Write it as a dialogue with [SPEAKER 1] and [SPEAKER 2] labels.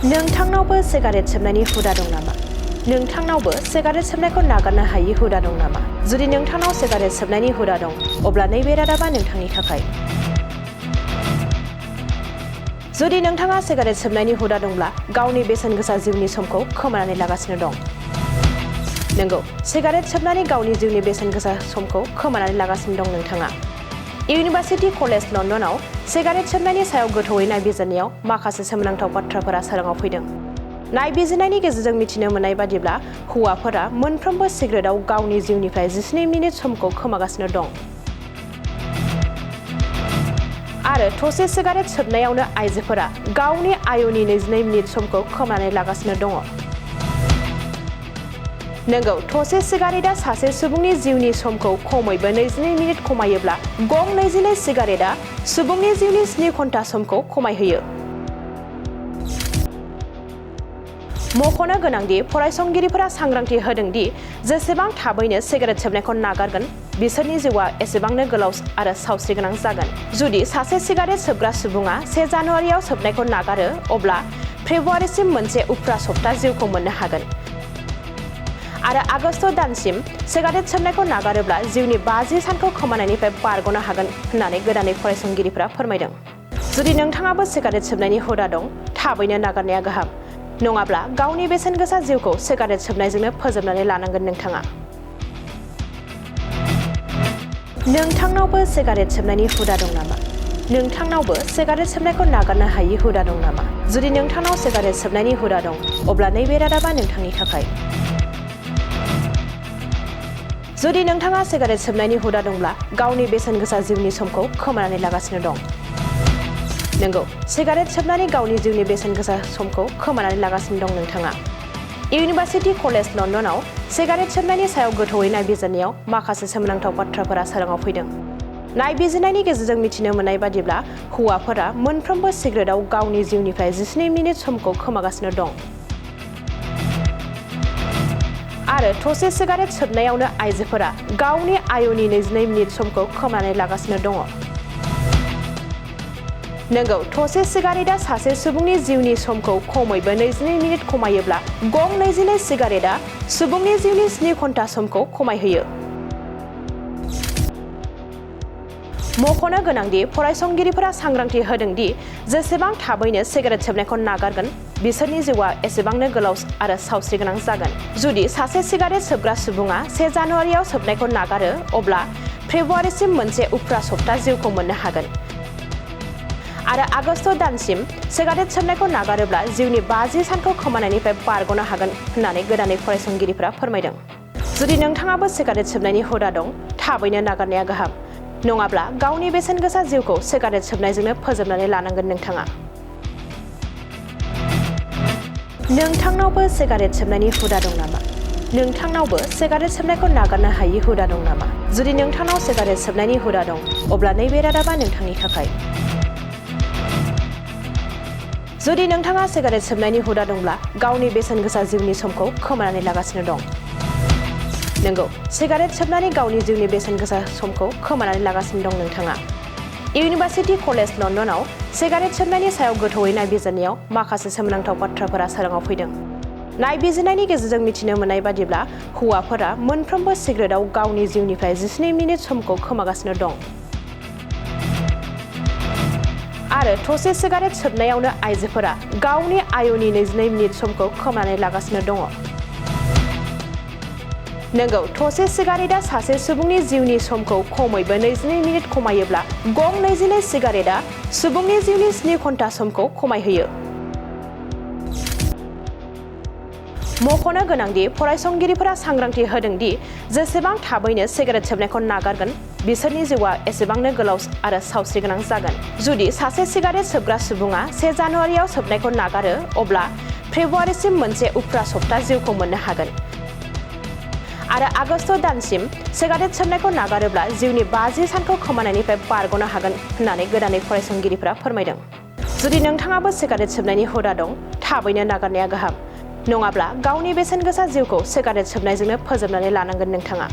[SPEAKER 1] नोंथांनावबो सिगारेट सोबनायनि हुदा दं नामा? नोंथांनावबो सिगारेट सोबनायखौ नागारनो हायि हुदा दं नामा? जुदि नोंथांनाव सिगारेट सोबनायनि हुदा दं, अब्ला नैबे रादाबा नोंथांनि थाखाय। जुदि नोंथाङा सिगारेट सोबनायनि हुदा दंब्ला गावनि बेसेन गोसा जिउनि समखौ खोमानानै लागासिनो दं। नंगौ, सिगारेट सोबनानै गावनि जिउनि बेसेन गोसा समखौ खोमानानै लागासिनो दं नोंथाङा। इउनिभार्सिटी कलेज लन्डनाव सिगारेट सोबनायनि सायाव गोथौवै नायबिजिरनायाव माखासे सोमोनांथाव बाथ्राफोरा सोराङाव फैदों। नायबिजिरनायनि गेजेरजों मिथिनो मोननाय बादिब्ला हौवाफोरा मोनफ्रोमबो सिगारेटआव गावनि जिउनिफ्राय 12 मिनिट समखौ खोमागासिनो दं। आरो थसे सिगारेट सोबनायावनो आइजोफोरा गावनि आयुनि 22 मिनिट समखौ खोमानानै लागासिनो दङ। नंगौ, थसे सिगारेटआ सासे सुबुंनि जिउनि समखौ खमैबो 22 मिनिट खमायोब्ला गं 22 सिगारेटआ सुबुंनि जिउनि 7 घन्टा समखौ खमायहोयो। मख'नो गोनांदि फरायसंगिरिफोरा सांग्रांथि होदों दि जेसेबां थाबैनो सिगारेट सोबनायखौ नागारगोन, बिसोरनि जिउआ एसेबांनो गोलाव आरो सावस्रिगोनां जागोन। जुदि सासे सिगारेट सोबग्रा सुबुङा 1 जानुवारियाव सोबनायखौ नागारो, अब्ला फेब्रुआरिसिम मोनसे उफ्रा सप्ता जिउखौ मोननो हागोन। आरो आगस्त दानसिम सिगारेट सोबनायखौ नागारोब्ला जिउनि 50 सानखौ खोमानायनिफ्राय बारग'नो हागोन होननानै गोदानै फरायसंगिरिफोरा फोरमायदों। जुदि नोंथाङाबो सिगारेट सोबनायनि हुदा दं, थाबैनो नागारनाया गाहाम। नङाब्ला गावनि बेसेन गोसा जिउखौ सिगारेट सोबनायजोंनो फोजोबनानै लानांगोन नोंथाङा। नोंथांनावबो सिगारेट सोबनायनि हुदा दं नामा? नोंथांनावबो सिगारेट सोबनायखौ नागारनो हायि हुदा दं नामा? जुदि नोंथांनाव सिगारेट सोबनायनि हुदा दं, अब्ला नैबे रादाबा नोंथांनि थाखाय। जुदि नोंथाङा सिगारेट सोबनायनि हुदा दंब्ला गावनि बेसेन गोसा जिउनि समखौ खोमानानै लागासिनो दं। नंगौ, सिगारेट सोबनानै गावनि जिउनि बेसेन गोसा समखौ खोमानानै लागासिनो दं नोंथाङा। इउनिभार्सिटी कलेज लन्डनाव सिगारेट सोबनायनि सायाव गोथौवै नायबिजिरनायाव माखासे सोमोनांथाव बाथ्राफोरा सोराङाव फैदों। नायबिजिरनायनि गेजेरजों मिथिनो मोननाय बादिब्ला हौवाफोरा मोनफ्रोमबो सिगारेटआव गावनि जिउनिफ्राय 12 मिनिट समखौ खोमागासिनो दं। आरो थसे सिगारेट सोबनायावनो आइजोफोरा गावनि आयुनि 22 मिनिट समखौ खोमानानै लागासिनो दङ। नंगौ, थसे सिगारेटआ सासे सुबुंनि जिउनि समखौ खमैबो 22 मिनिट खमायोब्ला गं 22 सिगारेटआ सुबुंनि जिउनि 7 घन्टा समखौ खमायहोयो। मख'नो गोनांदि फरायसंगिरिफोरा सांग्रांथि होदों दि जेसेबां थाबैनो सिगारेट सोबनायखौ नागारगोन, बिसोरनि जिउआ एसेबांनो गोलाव आरो सावस्रिगोनां जागोन। जुदि सासे सिगारेट सोबग्रा सुबुङा 1 जानुवारियाव सोबनायखौ नागारो, अब्ला फेब्रुआरिसिम मोनसे उफ्रा सप्ता जिउखौ मोननो हागोन। आरो आगस्त दानसिम सिगारेट सोबनायखौ नागारोब्ला जिउनि 50 सानखौ खोमानायनिफ्राय बारग'नो हागोन होननानै गोदानै फरायसंगिरिफोरा फोरमायदों। जुदि नोंथाङाबो सिगारेट सोबनायनि हुदा दं, थाबैनो नागारनाया गाहाम। नङाब्ला गावनि बेसेन गोसा जिउखौ सिगारेट सोबनायजोंनो फोजोबनानै लानांगोन नोंथाङा। नोंथांनावबो सिगारेट सोबनायनि हुदा दं नामा? नोंथांनावबो सिगारेट सोबनायखौ नागारनो हायि हुदा दं नामा? जुदि नोंथांनाव सिगारेट सोबनायनि हुदा दं, अब्ला नैबे रादाबा नोंथांनि थाखाय। जुदि नोंथाङा सिगारेट सोबनायनि हुदा दंब्ला गावनि बेसेन गोसा जिउनि समखौ खोमानानै लागासिनो दं। नंगौ, सिगारेट सोबनानै गावनि जिउनि बेसेन गोसा समखौ खोमानानै लागासिनो दं नोंथाङा। इउनिभार्सिटी कलेज लन्डनाव सिगारेट सोबनायनि सायाव गोथौवै नायबिजिरनायाव माखासे सोमोनांथाव बाथ्राफोरा सोराङाव फैदों। नायबिजिरनायनि गेजेरजों मिथिनो मोननाय बादिब्ला हौवाफोरा मोनफ्रोमबो सिगारेटआव गावनि जिउनिफ्राय 12 मिनिट समखौ खोमागासिनो दं। आरो थसे सिगारेट सोबनायावनो आइजोफोरा गावनि आयुनि 22 मिनिट समखौ खोमानानै लागासिनो दङ। नंगौ, थसे सिगारेटआ सासे सुबुंनि जिउनि समखौ खमैबो 22 मिनिट खमायोब्ला गं 22 सिगारेटआ सुबुंनि जिउनि 7 घन्टा समखौ खमायहोयो। मख'नो गोनांदि फरायसंगिरिफोरा सांग्रांथि होदों दि जेसेबां थाबैनो सिगारेट सोबनायखौ नागारगोन, बिसोरनि जिउआ एसेबांनो गोलाव आरो सावस्रिगोनां जागोन। जुदि सासे सिगारेट सोबग्रा सुबुङा 1 जानुवारियाव सोबनायखौ नागारो, अब्ला फेब्रुआरिसिम मोनसे उफ्रा सप्ता जिउखौ मोननो हागोन। आरो आगस्त दानसिम सिगारेट सोबनायखौ नागारोब्ला जिउनि 50 सानखौ खोमानायनिफ्राय बारग'नो हागोन होननानै गोदानै फरायसंगिरिफोरा फोरमायदों। जुदि नोंथाङाबो सिगारेट सोबनायनि हुदा दं, थाबैनो नागारनाया गाहाम। नङाब्ला गावनि बेसेन गोसा जिउखौ सिगारेट सोबनायजोंनो फोजोबनानै लानांगोन नोंथाङा।